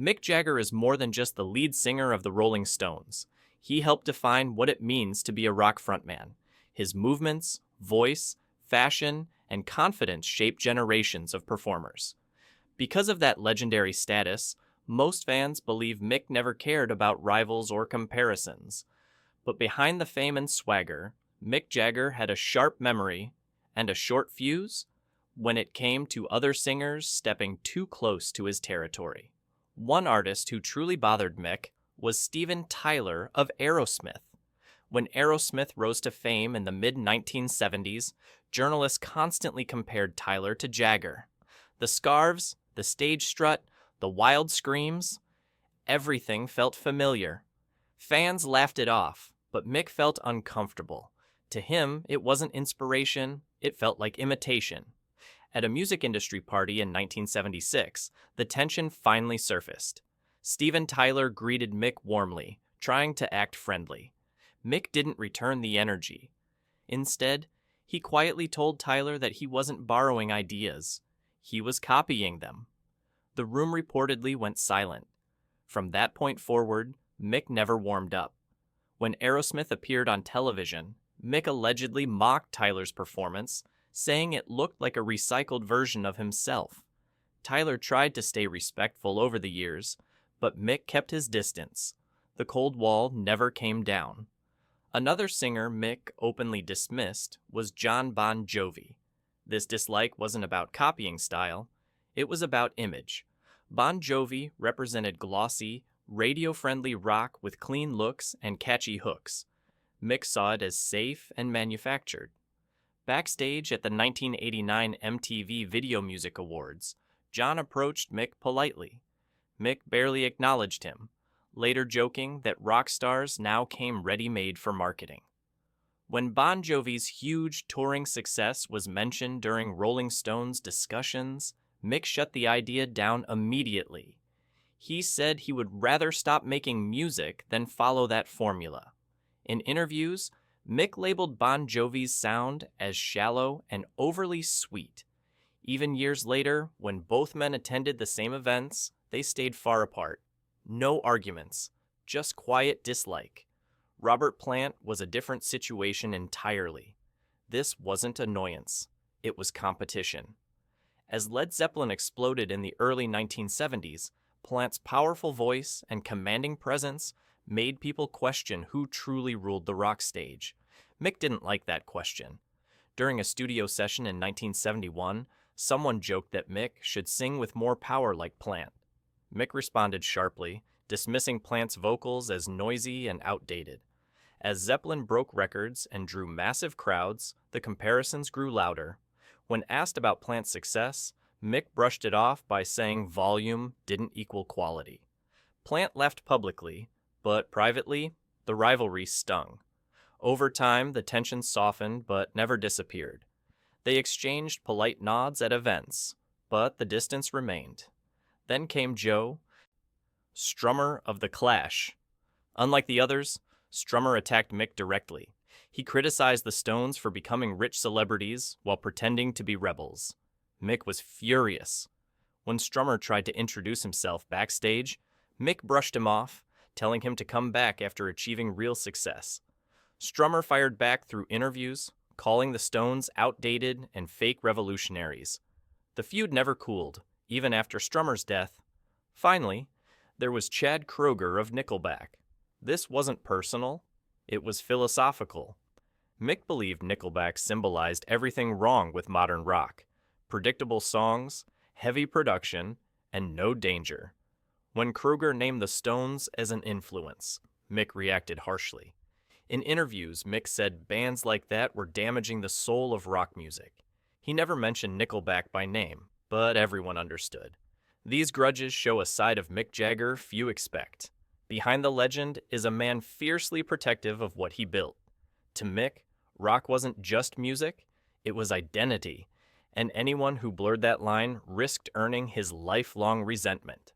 Mick Jagger is more than just the lead singer of the Rolling Stones. He helped define what it means to be a rock frontman. His movements, voice, fashion, and confidence shaped generations of performers. Because of that legendary status, most fans believe Mick never cared about rivals or comparisons. But behind the fame and swagger, Mick Jagger had a sharp memory and a short fuse when it came to other singers stepping too close to his territory. One artist who truly bothered Mick was Steven Tyler of Aerosmith. When Aerosmith rose to fame in the mid-1970s, journalists constantly compared Tyler to Jagger. The scarves, the stage strut, the wild screams, everything felt familiar. Fans laughed it off, but Mick felt uncomfortable. To him, it wasn't inspiration, it felt like imitation. At a music industry party in 1976, the tension finally surfaced. Steven Tyler greeted Mick warmly, trying to act friendly. Mick didn't return the energy. Instead, he quietly told Tyler that he wasn't borrowing ideas. He was copying them. The room reportedly went silent. From that point forward, Mick never warmed up. When Aerosmith appeared on television, Mick allegedly mocked Tyler's performance, saying it looked like a recycled version of himself. Tyler tried to stay respectful over the years, but Mick kept his distance. The cold wall never came down. Another singer Mick openly dismissed was John Bon Jovi. This dislike wasn't about copying style, it was about image. Bon Jovi represented glossy, radio-friendly rock with clean looks and catchy hooks. Mick saw it as safe and manufactured. Backstage at the 1989 MTV Video Music Awards, John approached Mick politely. Mick barely acknowledged him, later joking that rock stars now came ready-made for marketing. When Bon Jovi's huge touring success was mentioned during Rolling Stone's discussions, Mick shut the idea down immediately. He said he would rather stop making music than follow that formula. In interviews, Mick labeled Bon Jovi's sound as shallow and overly sweet. Even years later, when both men attended the same events, they stayed far apart. No arguments, just quiet dislike. Robert Plant was a different situation entirely. This wasn't annoyance, it was competition. As Led Zeppelin exploded in the early 1970s, Plant's powerful voice and commanding presence made people question who truly ruled the rock stage. Mick didn't like that question. During a studio session in 1971, someone joked that Mick should sing with more power like Plant. Mick responded sharply, dismissing Plant's vocals as noisy and outdated. As Zeppelin broke records and drew massive crowds, the comparisons grew louder. When asked about Plant's success, Mick brushed it off by saying volume didn't equal quality. Plant left publicly, but privately, the rivalry stung. Over time, the tension softened but never disappeared. They exchanged polite nods at events, but the distance remained. Then came Joe, Strummer of The Clash. Unlike the others, Strummer attacked Mick directly. He criticized the Stones for becoming rich celebrities while pretending to be rebels. Mick was furious. When Strummer tried to introduce himself backstage, Mick brushed him off, telling him to come back after achieving real success. Strummer fired back through interviews, calling the Stones outdated and fake revolutionaries. The feud never cooled, even after Strummer's death. Finally, there was Chad Kroeger of Nickelback. This wasn't personal, it was philosophical. Mick believed Nickelback symbolized everything wrong with modern rock: predictable songs, heavy production, and no danger. When Kroeger named the Stones as an influence, Mick reacted harshly. In interviews, Mick said bands like that were damaging the soul of rock music. He never mentioned Nickelback by name, but everyone understood. These grudges show a side of Mick Jagger few expect. Behind the legend is a man fiercely protective of what he built. To Mick, rock wasn't just music, it was identity, and anyone who blurred that line risked earning his lifelong resentment.